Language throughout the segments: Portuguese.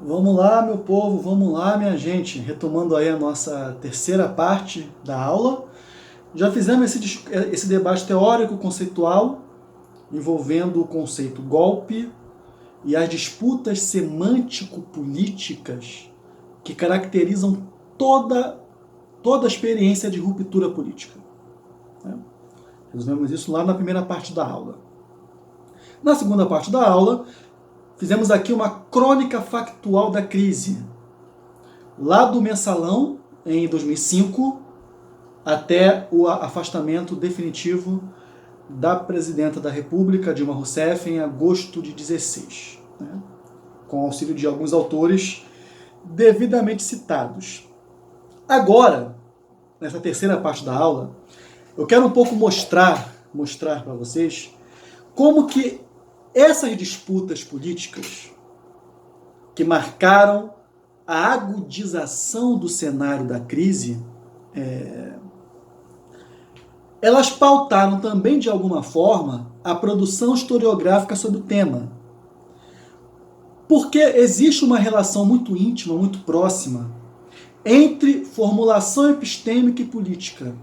Vamos lá, meu povo, vamos lá, minha gente. Retomando aí a nossa terceira parte da aula. Já fizemos esse debate teórico conceitual envolvendo o conceito golpe e as disputas semântico-políticas que caracterizam toda a experiência de ruptura política. Resolvemos isso lá na primeira parte da aula. Na segunda parte da aula, fizemos aqui uma crônica factual da crise, lá do mensalão, em 2005, até o afastamento definitivo da presidenta da República, Dilma Rousseff, em agosto de 16, né? Com auxílio de alguns autores devidamente citados. Agora, nessa terceira parte da aula, eu quero um pouco mostrar para vocês como que essas disputas políticas que marcaram a agudização do cenário da crise, elas pautaram também, de alguma forma, a produção historiográfica sobre o tema. Porque existe uma relação muito íntima, muito próxima, entre formulação epistêmica e política,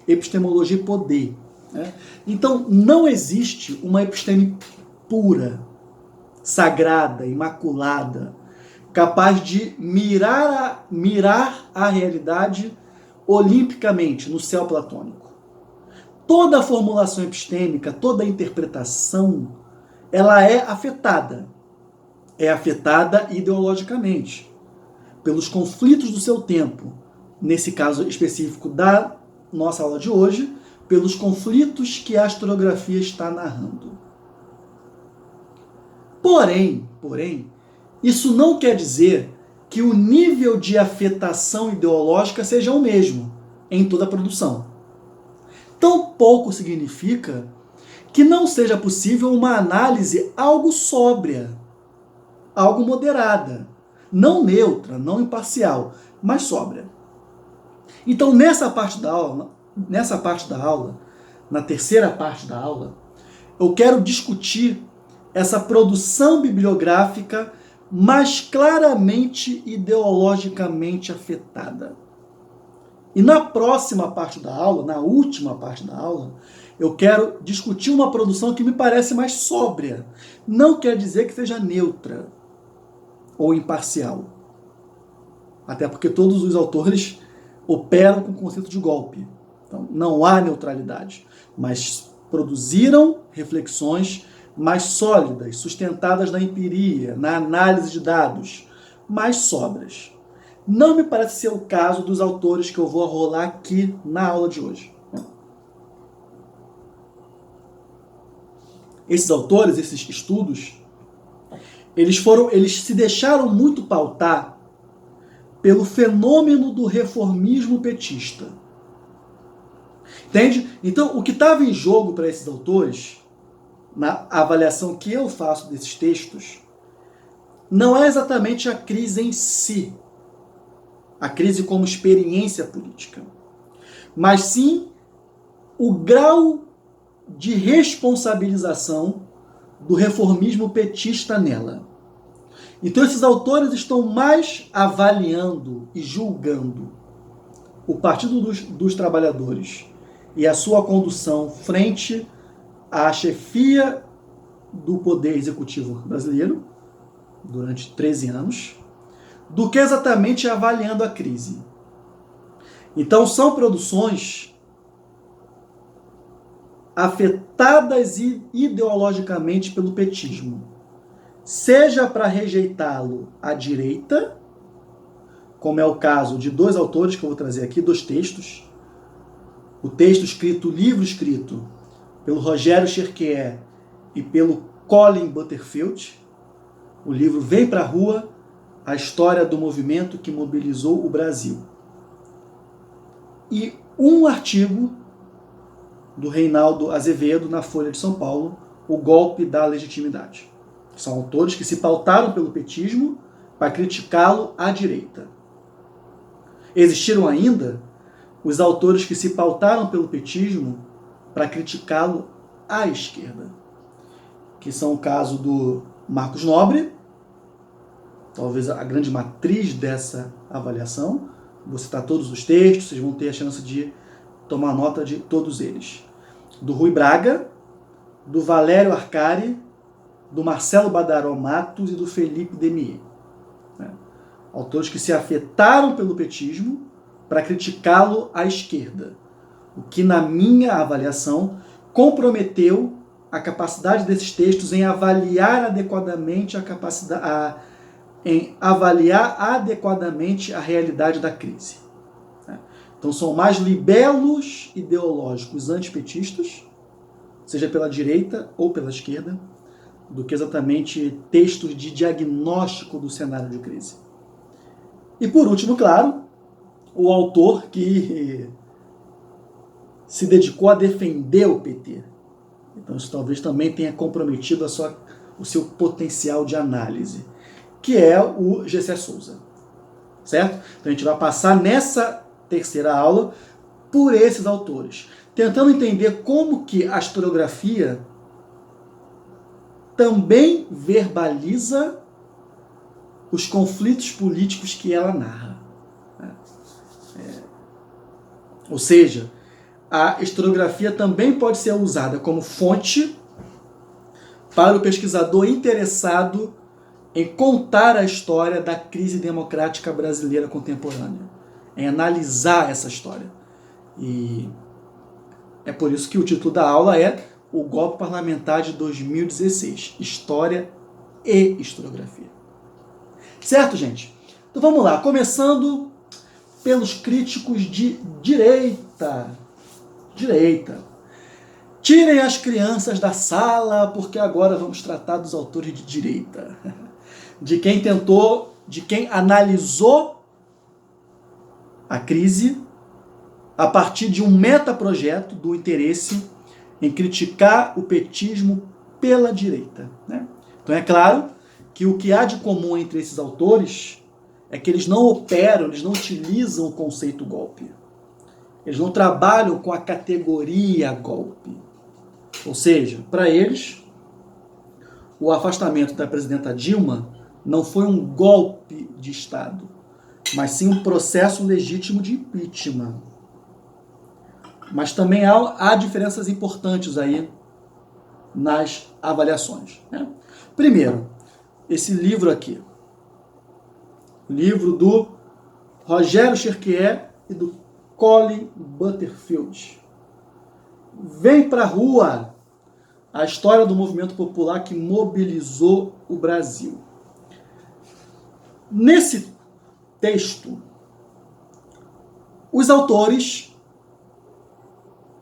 epistemologia e poder. Né? Então, não existe uma episteme pura, sagrada, imaculada, capaz de mirar a realidade olimpicamente, no céu platônico. Toda a formulação epistêmica, toda a interpretação, ela é afetada ideologicamente pelos conflitos do seu tempo, nesse caso específico da nossa aula de hoje, pelos conflitos que a historiografia está narrando. Porém, isso não quer dizer que o nível de afetação ideológica seja o mesmo em toda a produção. Tampouco significa que não seja possível uma análise algo sóbria, algo moderada, não neutra, não imparcial, mas sóbria. Então, nessa parte da aula, na terceira parte da aula, eu quero discutir essa produção bibliográfica mais claramente ideologicamente afetada. E na próxima parte da aula, na última parte da aula, eu quero discutir uma produção que me parece mais sóbria. Não quer dizer que seja neutra ou imparcial. Até porque todos os autores operam com o conceito de golpe. Então, não há neutralidade. Mas produziram reflexões mais sólidas, sustentadas na empiria, na análise de dados, mais sóbrias. Não me parece ser o caso dos autores que eu vou rolar aqui na aula de hoje. Esses autores, esses estudos, eles se deixaram muito pautar pelo fenômeno do reformismo petista. Entende? Então, o que estava em jogo para esses autores, na avaliação que eu faço desses textos, não é exatamente a crise em si, a crise como experiência política, mas sim o grau de responsabilização do reformismo petista nela. Então esses autores estão mais avaliando e julgando o Partido dos Trabalhadores e a sua condução frente à chefia do Poder Executivo brasileiro, durante 13 anos, do que exatamente avaliando a crise. Então são produções afetadas ideologicamente pelo petismo, seja para rejeitá-lo à direita, como é o caso de dois autores que eu vou trazer aqui, dois textos. O livro escrito pelo Rogério Cherquier e pelo Colin Butterfield. O livro Vem pra Rua, a história do movimento que mobilizou o Brasil. E um artigo do Reinaldo Azevedo na Folha de São Paulo, O Golpe da Legitimidade. São autores que se pautaram pelo petismo para criticá-lo à direita. Existiram ainda os autores que se pautaram pelo petismo para criticá-lo à esquerda, que são o caso do Marcos Nobre talvez a grande matriz dessa avaliação. Vou citar todos os textos, vocês vão ter a chance de tomar nota de todos eles. Do Rui Braga, do Valério Arcari, do Marcelo Badaró Matos e do Felipe Demier. Autores que se afetaram pelo petismo para criticá-lo à esquerda, o que, na minha avaliação, comprometeu a capacidade desses textos em avaliar adequadamente a realidade da crise. Então são mais libelos ideológicos antipetistas, seja pela direita ou pela esquerda, do que exatamente textos de diagnóstico do cenário de crise. E por último, claro, o autor que se dedicou a defender o PT. Então isso talvez também tenha comprometido o seu potencial de análise, que é o Gessé Souza. Certo? Então a gente vai passar nessa terceira aula por esses autores, tentando entender como que a historiografia também verbaliza os conflitos políticos que ela narra. Ou seja, a historiografia também pode ser usada como fonte para o pesquisador interessado em contar a história da crise democrática brasileira contemporânea, em analisar essa história. E é por isso que o título da aula é O Golpe Parlamentar de 2016, História e Historiografia. Certo, gente? Então vamos lá, começando pelos críticos de direita. Tirem as crianças da sala, porque agora vamos tratar dos autores de direita. De quem analisou a crise a partir de um metaprojeto do interesse em criticar o petismo pela direita. Então é claro que o que há de comum entre esses autores é que eles não operam, eles não utilizam o conceito golpe. Eles não trabalham com a categoria golpe. Ou seja, para eles, o afastamento da presidenta Dilma não foi um golpe de Estado, mas sim um processo legítimo de impeachment. Mas também há diferenças importantes aí nas avaliações. Primeiro, esse livro aqui, livro do Rogério Cherquier e do Colin Butterfield. Vem para a rua, a história do movimento popular que mobilizou o Brasil. Nesse texto, os autores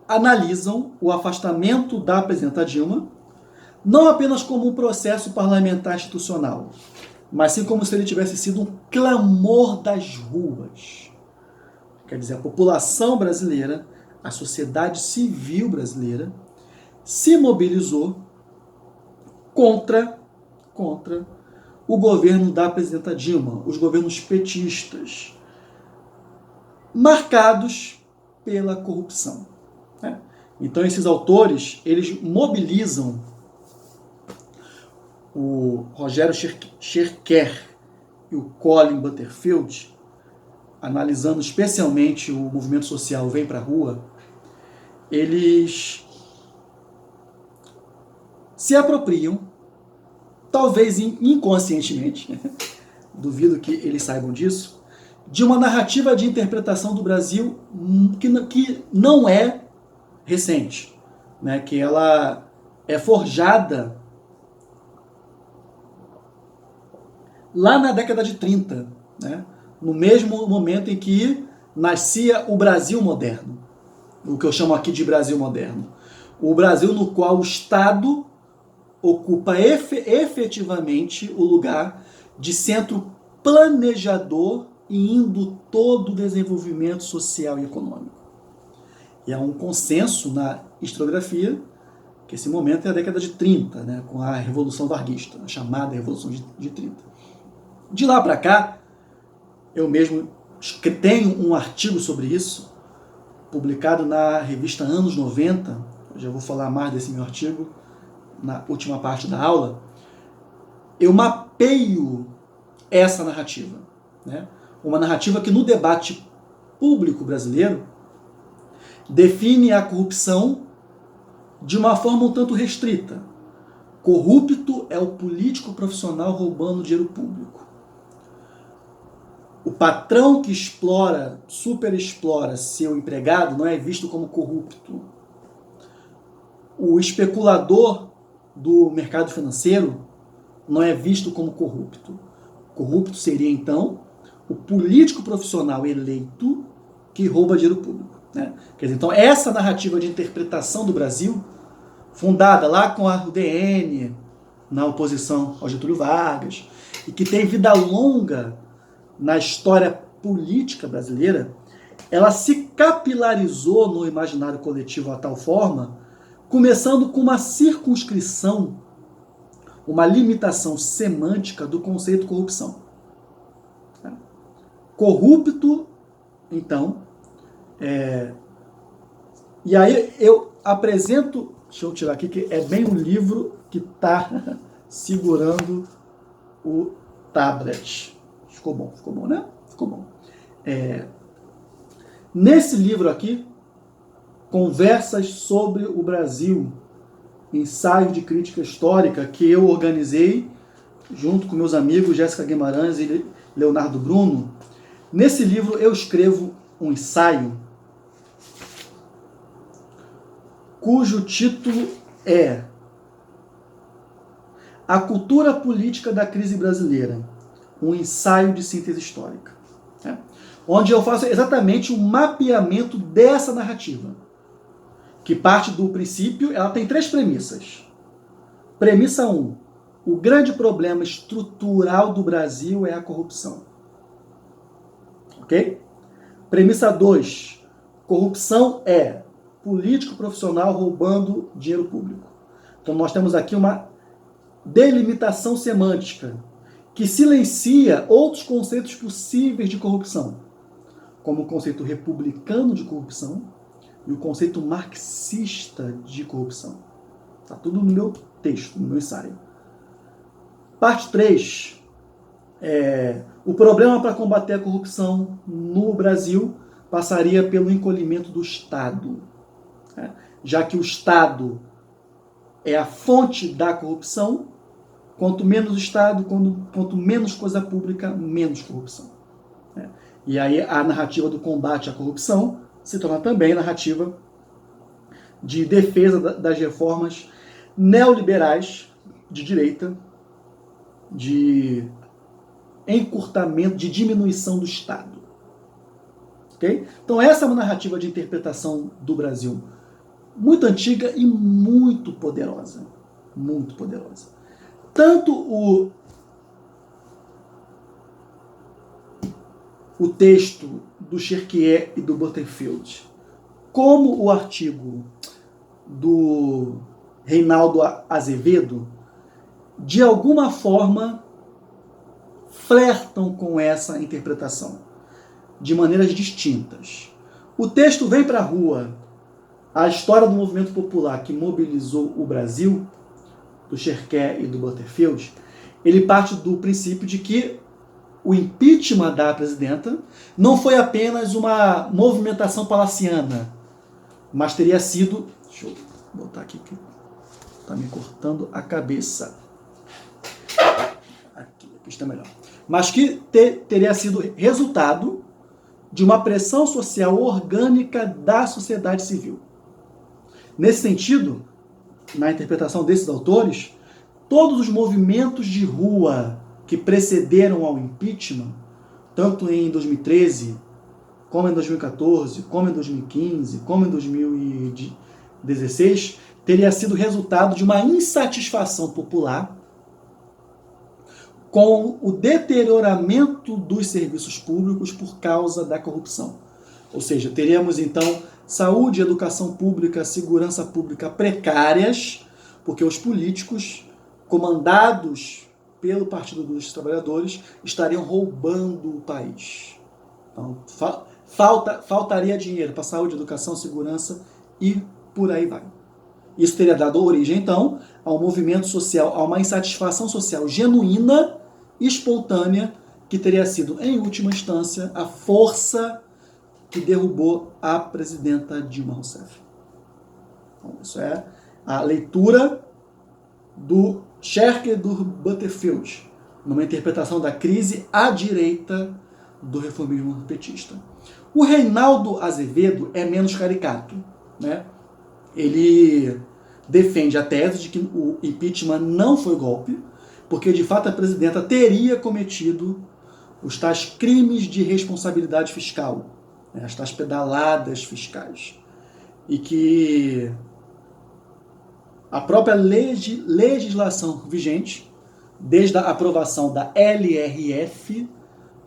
analisam o afastamento da presidenta Dilma não apenas como um processo parlamentar institucional, mas sim como se ele tivesse sido um clamor das ruas. Quer dizer, a população brasileira, a sociedade civil brasileira, se mobilizou contra o governo da presidenta Dilma, os governos petistas, marcados pela corrupção. Então esses autores, eles mobilizam o Rogério Cherquier e o Colin Butterfield, analisando especialmente o movimento social Vem Pra Rua, eles se apropriam, talvez inconscientemente, duvido que eles saibam disso, de uma narrativa de interpretação do Brasil que não é recente, que ela é forjada lá na década de 30, no mesmo momento em que nascia o Brasil moderno, o que eu chamo aqui de Brasil moderno. O Brasil no qual o Estado ocupa efetivamente o lugar de centro planejador e indutor do desenvolvimento social e econômico. E há um consenso na historiografia que esse momento é a década de 30, com a Revolução Varguista, a chamada Revolução de 30. De lá para cá, eu mesmo tenho um artigo sobre isso, publicado na revista Anos 90, eu já vou falar mais desse meu artigo na última parte da aula. Eu mapeio essa narrativa, né? Uma narrativa que no debate público brasileiro define a corrupção de uma forma um tanto restrita. Corrupto é o político profissional roubando dinheiro público. O patrão que explora, superexplora seu empregado não é visto como corrupto. O especulador do mercado financeiro não é visto como corrupto. Corrupto seria, então, o político profissional eleito que rouba dinheiro público, né? Quer dizer, então, essa narrativa de interpretação do Brasil, fundada lá com a UDN, na oposição ao Getúlio Vargas, e que tem vida longa na história política brasileira, ela se capilarizou no imaginário coletivo a tal forma, começando com uma circunscrição, uma limitação semântica do conceito corrupção. Corrupto, então, e aí eu apresento, deixa eu tirar aqui, que é bem um livro que está segurando o tablet. Ficou bom, né? Ficou bom. Nesse livro aqui, Conversas sobre o Brasil, ensaio de crítica histórica, que eu organizei junto com meus amigos Jéssica Guimarães e Leonardo Bruno. Nesse livro eu escrevo um ensaio cujo título é A Cultura Política da Crise Brasileira, um ensaio de síntese histórica, né? Onde eu faço exatamente um mapeamento dessa narrativa, que parte do princípio, ela tem 3 premissas. Premissa 1, o grande problema estrutural do Brasil é a corrupção. Ok? Premissa 2, corrupção é político profissional roubando dinheiro público. Então nós temos aqui uma delimitação semântica que silencia outros conceitos possíveis de corrupção, como o conceito republicano de corrupção e o conceito marxista de corrupção. Está tudo no meu texto, no meu ensaio. Parte 3. O problema para combater a corrupção no Brasil passaria pelo encolhimento do Estado, né? Já que o Estado é a fonte da corrupção, quanto menos Estado, quanto menos coisa pública, menos corrupção, né? E aí a narrativa do combate à corrupção se torna também narrativa de defesa das reformas neoliberais de direita, de encurtamento, de diminuição do Estado. Okay? Então essa é uma narrativa de interpretação do Brasil muito antiga e muito poderosa. Muito poderosa. Tanto o texto do Cherquier e do Butterfield, como o artigo do Reinaldo Azevedo, de alguma forma flertam com essa interpretação, de maneiras distintas. O texto Vem pra Rua, a história do movimento popular que mobilizou o Brasil, do Cherquier e do Butterfield, ele parte do princípio de que o impeachment da presidenta não foi apenas uma movimentação palaciana, mas teria sido... Deixa eu botar aqui que está me cortando a cabeça. Aqui está melhor. Mas que teria sido resultado de uma pressão social orgânica da sociedade civil. Nesse sentido, na interpretação desses autores, todos os movimentos de rua que precederam ao impeachment, tanto em 2013, como em 2014, como em 2015, como em 2016, teria sido resultado de uma insatisfação popular com o deterioramento dos serviços públicos por causa da corrupção. Ou seja, teríamos então saúde, educação pública, segurança pública precárias, porque os políticos, comandados pelo Partido dos Trabalhadores, estariam roubando o país. Então, faltaria dinheiro para saúde, educação, segurança e por aí vai. Isso teria dado origem, então, a um movimento social, a uma insatisfação social genuína espontânea, que teria sido, em última instância, a força que derrubou a presidenta Dilma Rousseff. Então, isso é a leitura do Scherker e do Butterfield, numa interpretação da crise à direita do reformismo petista. O Reinaldo Azevedo é menos caricato, né? Ele defende a tese de que o impeachment não foi golpe, porque de fato a presidenta teria cometido os tais crimes de responsabilidade fiscal, né? As tais pedaladas fiscais, e que a própria legislação vigente, desde a aprovação da LRF,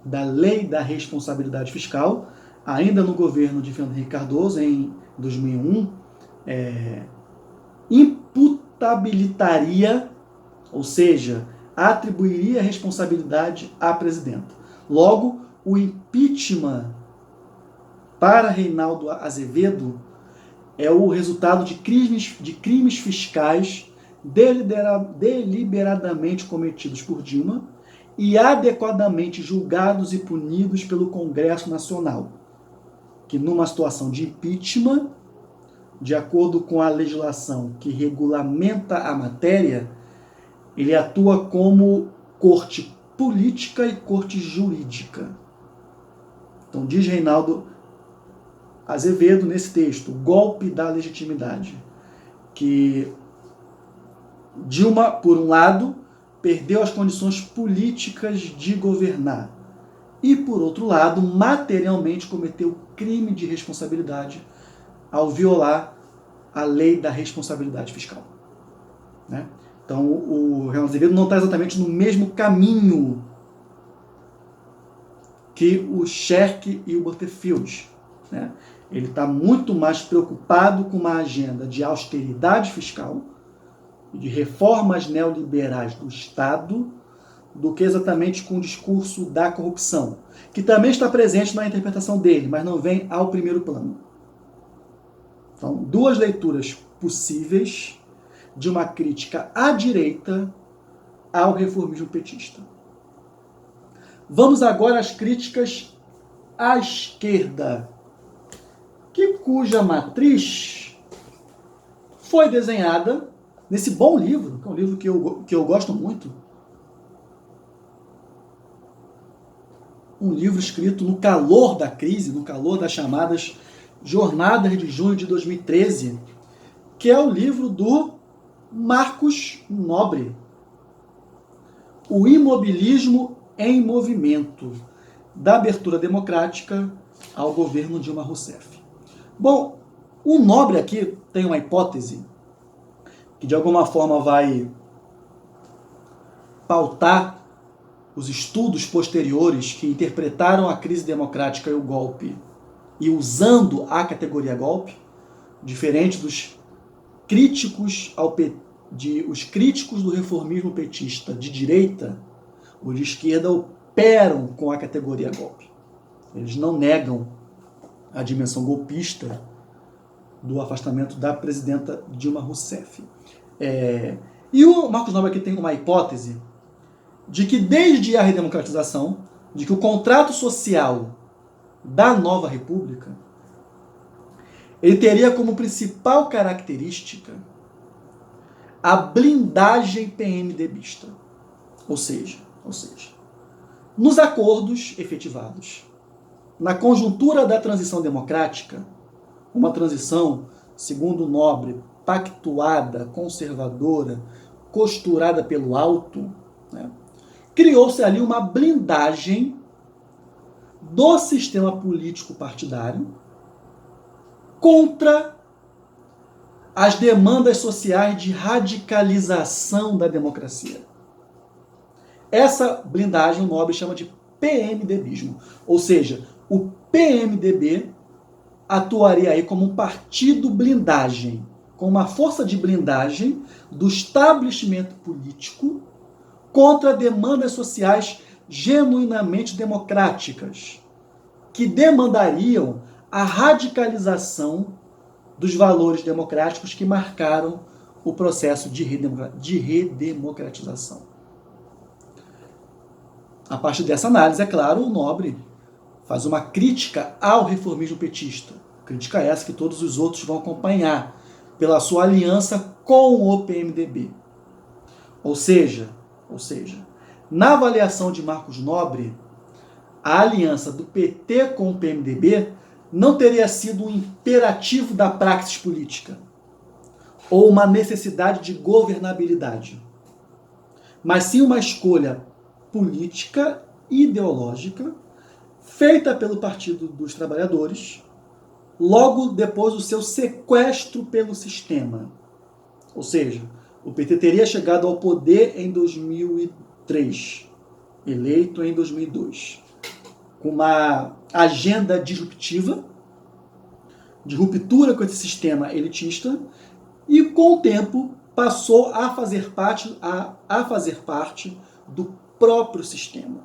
da Lei da Responsabilidade Fiscal, ainda no governo de Fernando Henrique Cardoso, em 2001, imputabilitaria, ou seja, atribuiria responsabilidade à presidenta. Logo, o impeachment para Reinaldo Azevedo é o resultado de crimes fiscais deliberadamente cometidos por Dilma e adequadamente julgados e punidos pelo Congresso Nacional, que numa situação de impeachment, de acordo com a legislação que regulamenta a matéria, ele atua como corte política e corte jurídica. Então diz Reinaldo Azevedo nesse texto, golpe da legitimidade, que Dilma, por um lado, perdeu as condições políticas de governar e, por outro lado, materialmente cometeu crime de responsabilidade ao violar a lei da responsabilidade fiscal, né? Então, o Reinaldo Azevedo não está exatamente no mesmo caminho que o Scherker e o Butterfield, né? Ele está muito mais preocupado com uma agenda de austeridade fiscal e de reformas neoliberais do Estado do que exatamente com o discurso da corrupção, que também está presente na interpretação dele, mas não vem ao primeiro plano. Então, duas leituras possíveis de uma crítica à direita ao reformismo petista. Vamos agora às críticas à esquerda, cuja matriz foi desenhada nesse bom livro, que é um livro que eu gosto muito, um livro escrito no calor da crise, no calor das chamadas Jornadas de Junho de 2013, que é o livro do Marcos Nobre, O Imobilismo em Movimento, da abertura democrática ao governo Dilma Rousseff. Bom, o Nobre aqui tem uma hipótese que de alguma forma vai pautar os estudos posteriores que interpretaram a crise democrática e o golpe, e usando a categoria golpe, diferente dos críticos os críticos do reformismo petista de direita, os de esquerda operam com a categoria golpe. Eles não negam a dimensão golpista do afastamento da presidenta Dilma Rousseff. E o Marcos Nobre aqui tem uma hipótese de que desde a redemocratização, de que o contrato social da nova república, ele teria como principal característica a blindagem PMDBista. Ou seja, nos acordos efetivados, na conjuntura da transição democrática, uma transição, segundo Nobre, pactuada, conservadora, costurada pelo alto, né, criou-se ali uma blindagem do sistema político partidário contra as demandas sociais de radicalização da democracia. Essa blindagem o Nobre chama de PMDBismo, ou seja, o PMDB atuaria aí como um partido blindagem, com uma força de blindagem do estabelecimento político contra demandas sociais genuinamente democráticas, que demandariam a radicalização dos valores democráticos que marcaram o processo de redemocratização. A partir dessa análise, é claro, o Nobre faz uma crítica ao reformismo petista. Crítica essa que todos os outros vão acompanhar pela sua aliança com o PMDB. Ou seja, na avaliação de Marcos Nobre, a aliança do PT com o PMDB não teria sido um imperativo da praxis política ou uma necessidade de governabilidade, mas sim uma escolha política ideológica feita pelo Partido dos Trabalhadores logo depois do seu sequestro pelo sistema. Ou seja, o PT teria chegado ao poder em 2003, eleito em 2002, com uma agenda disruptiva, de ruptura com esse sistema elitista, e com o tempo passou a fazer parte do próprio sistema.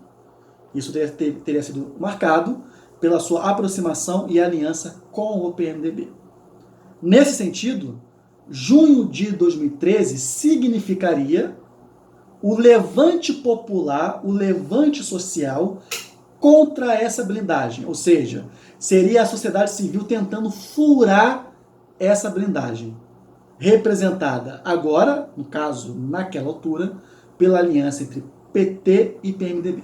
Isso teria sido marcado pela sua aproximação e aliança com o PMDB. Nesse sentido, junho de 2013 significaria o levante popular, o levante social contra essa blindagem. Ou seja, seria a sociedade civil tentando furar essa blindagem, representada agora, no caso, naquela altura, pela aliança entre PT e PMDB.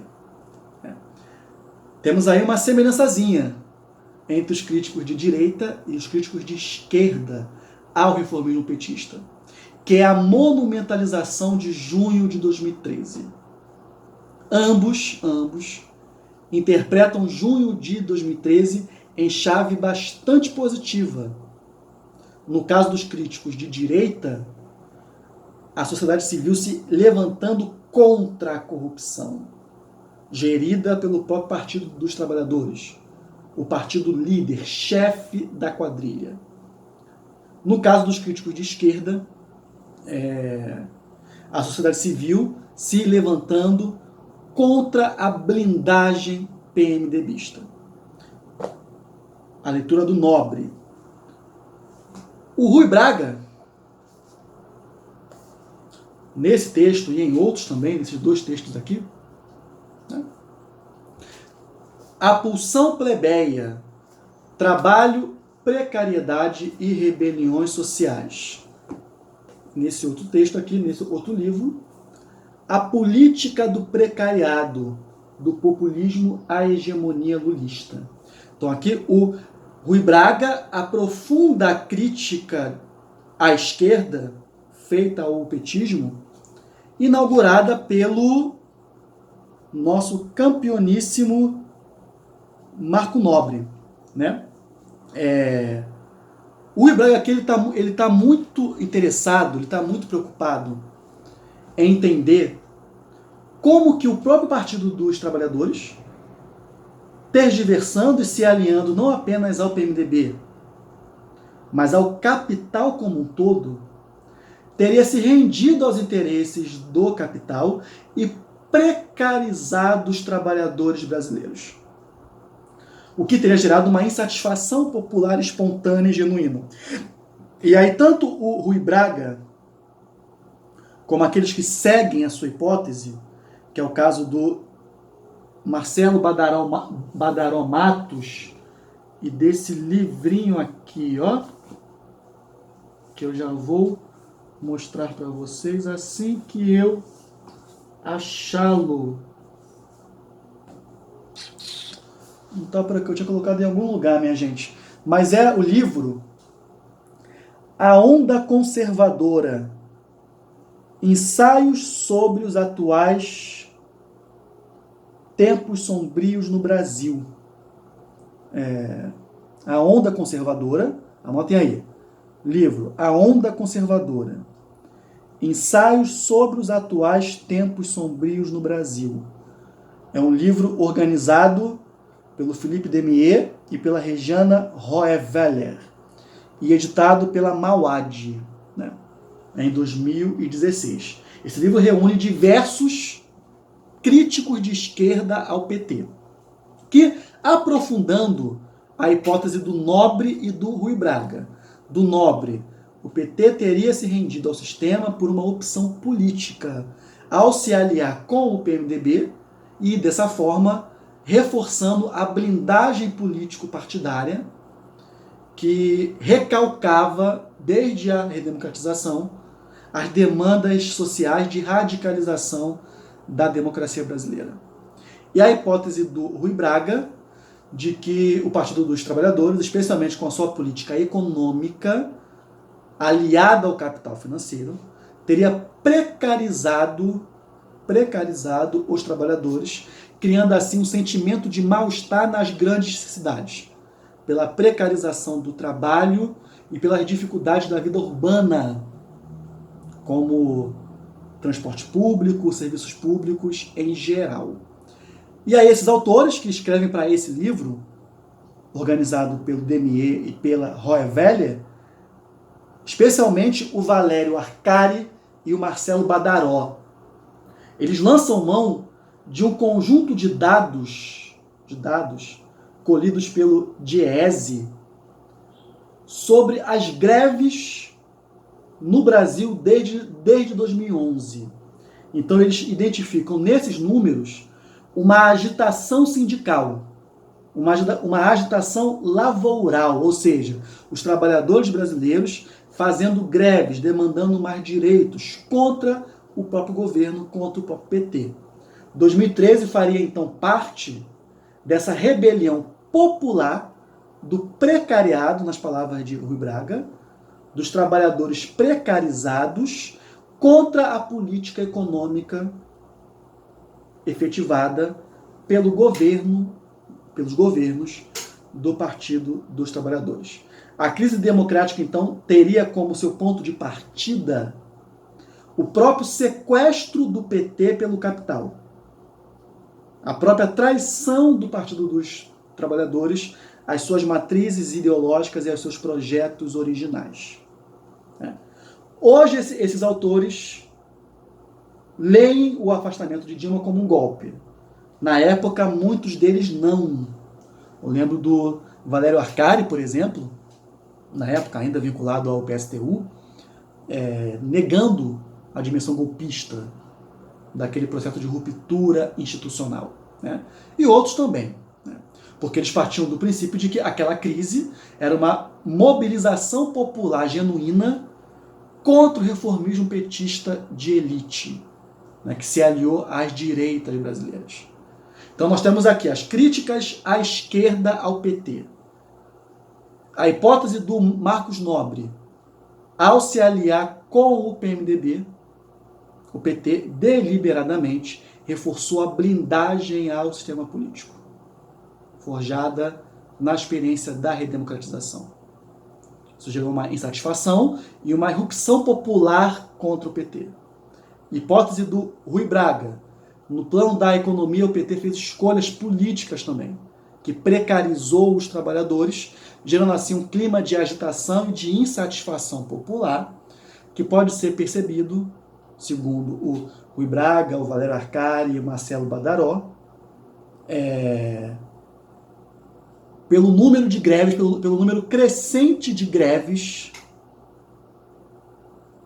Temos aí uma semelhançazinha entre os críticos de direita e os críticos de esquerda ao reformismo petista, que é a monumentalização de junho de 2013. Ambos interpretam junho de 2013 em chave bastante positiva. No caso dos críticos de direita, a sociedade civil se levantando contra a corrupção, gerida pelo próprio Partido dos Trabalhadores, o partido líder, chefe da quadrilha. No caso dos críticos de esquerda, a sociedade civil se levantando contra a blindagem PMDBista. A leitura do Nobre. O Rui Braga, nesse texto e em outros também, nesses dois textos aqui, a pulsão plebeia, trabalho, precariedade e rebeliões sociais. Nesse outro texto aqui, nesse outro livro, a política do precariado, do populismo à hegemonia lulista. Então aqui o Rui Braga aprofunda a crítica à esquerda, feita ao petismo, inaugurada pelo nosso campeoníssimo Marco Nobre, né? O Rui Braga aqui ele tá muito interessado, ele está muito preocupado em entender como que o próprio Partido dos Trabalhadores, tergiversando e se alinhando não apenas ao PMDB, mas ao capital como um todo, teria se rendido aos interesses do capital e precarizado os trabalhadores brasileiros, o que teria gerado uma insatisfação popular espontânea e genuína. E aí tanto o Rui Braga, como aqueles que seguem a sua hipótese, que é o caso do Marcelo Badaró Matos, e desse livrinho aqui, ó, que eu já vou mostrar para vocês assim que eu achá-lo. Não tá por aqui, eu tinha colocado em algum lugar, minha gente. Mas é o livro A Onda Conservadora, Ensaios sobre os Atuais Tempos Sombrios no Brasil. A Onda Conservadora, anotem aí, livro A Onda Conservadora, Ensaios sobre os Atuais Tempos Sombrios no Brasil. É um livro organizado pelo Philippe Demier e pela Regiana Roeweller e editado pela Mauad, né, em 2016. Esse livro reúne diversos críticos de esquerda ao PT, que, aprofundando a hipótese do Nobre e do Rui Braga. Do Nobre, o PT teria se rendido ao sistema por uma opção política, ao se aliar com o PMDB e, dessa forma, reforçando a blindagem político-partidária que recalcava, desde a redemocratização, as demandas sociais de radicalização da democracia brasileira. E a hipótese do Rui Braga de que o Partido dos Trabalhadores, especialmente com a sua política econômica aliada ao capital financeiro, teria precarizado os trabalhadores, criando assim um sentimento de mal-estar nas grandes cidades, pela precarização do trabalho e pelas dificuldades da vida urbana, como transporte público, serviços públicos em geral. E aí esses autores que escrevem para esse livro, organizado pelo Demier e pela Roeweller, especialmente o Valério Arcari e o Marcelo Badaró, eles lançam mão de um conjunto de dados colhidos pelo Diese sobre as greves no Brasil desde 2011. Então eles identificam nesses números uma agitação sindical, uma agitação lavoural, ou seja, os trabalhadores brasileiros fazendo greves, demandando mais direitos contra o próprio governo, contra o próprio PT. 2013 faria então parte dessa rebelião popular do precariado, nas palavras de Rui Braga, dos trabalhadores precarizados contra a política econômica efetivada pelos governos do Partido dos Trabalhadores. A crise democrática, então, teria como seu ponto de partida o próprio sequestro do PT pelo capital, a própria traição do Partido dos Trabalhadores às suas matrizes ideológicas e aos seus projetos originais. Hoje, esses autores leem o afastamento de Dilma como um golpe. Na época, muitos deles não. Eu lembro do Valério Arcari, por exemplo, na época ainda vinculado ao PSTU, negando a dimensão golpista daquele processo de ruptura institucional. Né? E outros também, né? Porque eles partiam do princípio de que aquela crise era uma mobilização popular genuína contra o reformismo petista de elite, né, que se aliou às direitas brasileiras. Então nós temos aqui as críticas à esquerda ao PT. A hipótese do Marcos Nobre, ao se aliar com o PMDB, o PT deliberadamente reforçou a blindagem ao sistema político, forjada na experiência da redemocratização. Isso gerou uma insatisfação e uma irrupção popular contra o PT. Hipótese do Rui Braga. No plano da economia, o PT fez escolhas políticas também, que precarizou os trabalhadores, gerando assim um clima de agitação e de insatisfação popular, que pode ser percebido, segundo o Rui Braga, o Valério Arcari e o Marcelo Badaró, pelo número de greves, pelo número crescente de greves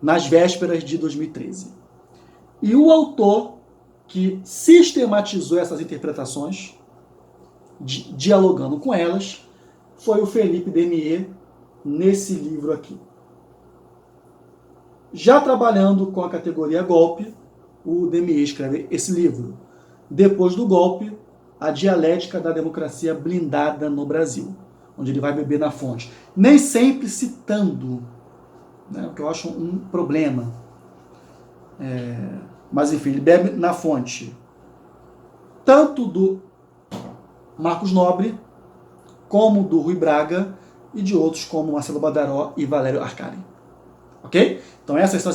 nas vésperas de 2013. E o autor que sistematizou essas interpretações, dialogando com elas, foi o Felipe Demier, nesse livro aqui. Já trabalhando com a categoria golpe, o Demier escreve esse livro. Depois do golpe, a dialética da democracia blindada no Brasil, onde ele vai beber na fonte. Nem sempre citando, né, o que eu acho um problema. Mas enfim, ele bebe na fonte tanto do Marcos Nobre, como do Rui Braga e de outros como Marcelo Badaró e Valério Arcari. Ok? Então essas são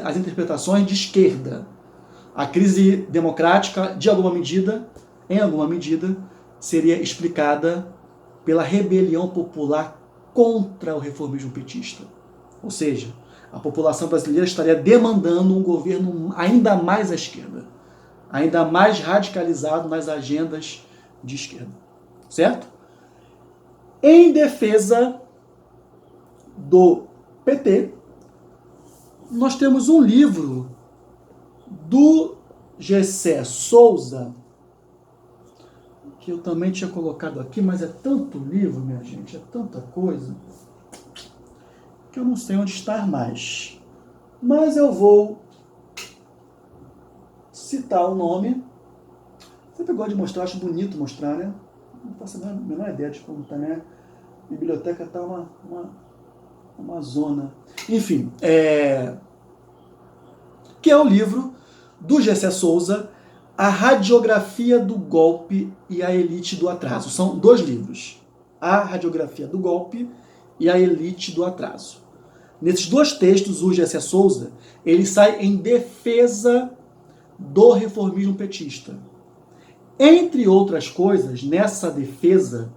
as interpretações de esquerda. A crise democrática, em alguma medida, seria explicada pela rebelião popular contra o reformismo petista. Ou seja, a população brasileira estaria demandando um governo ainda mais à esquerda, ainda mais radicalizado nas agendas de esquerda. Certo? Em defesa do PT, nós temos um livro do Gessé Souza, que eu também tinha colocado aqui, mas é tanto livro, minha gente, é tanta coisa, que eu não sei onde estar mais. Mas eu vou citar o nome. Sempre gosto de mostrar, acho bonito mostrar, né? Não faço a menor ideia de como está, né? A biblioteca está uma zona. Enfim, que é o livro do Gessé Souza, A Radiografia do Golpe e a Elite do Atraso. São 2 livros. A Radiografia do Golpe e a Elite do Atraso. Nesses 2 textos, o Gessé Souza, ele sai em defesa do reformismo petista. Entre outras coisas, nessa defesa,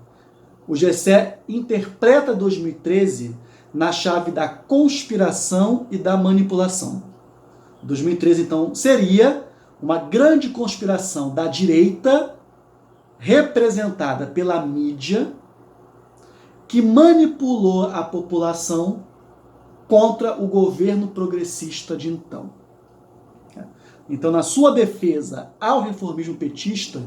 o Gessé interpreta 2013 na chave da conspiração e da manipulação. 2013, então, seria uma grande conspiração da direita, representada pela mídia, que manipulou a população contra o governo progressista de então. Então, na sua defesa ao reformismo petista,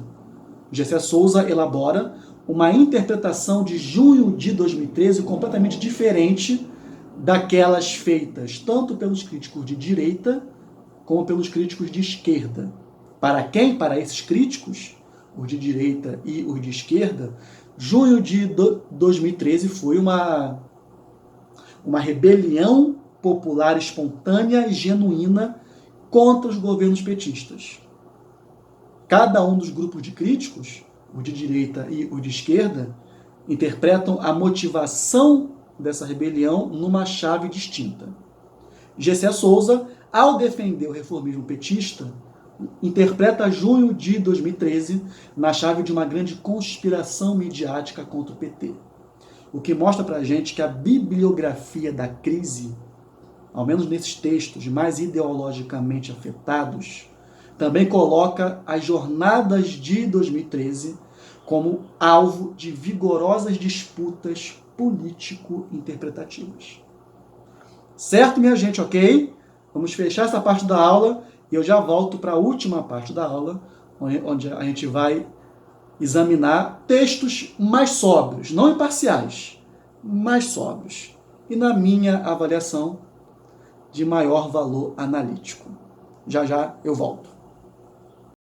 Gessé Souza elabora uma interpretação de junho de 2013 completamente diferente daquelas feitas tanto pelos críticos de direita como pelos críticos de esquerda. Para quem? Para esses críticos, os de direita e os de esquerda, junho de 2013 foi uma rebelião popular espontânea e genuína contra os governos petistas. Cada um dos grupos de críticos, o de direita e o de esquerda, interpretam a motivação dessa rebelião numa chave distinta. Gessé Souza, ao defender o reformismo petista, interpreta junho de 2013 na chave de uma grande conspiração midiática contra o PT. O que mostra pra gente que a bibliografia da crise, ao menos nesses textos mais ideologicamente afetados, também coloca as jornadas de 2013 como alvo de vigorosas disputas político-interpretativas. Certo, minha gente, ok? Vamos fechar essa parte da aula e eu já volto para a última parte da aula, onde a gente vai examinar textos mais sóbrios, não imparciais, mais sóbrios. E na minha avaliação, de maior valor analítico. Já já eu volto.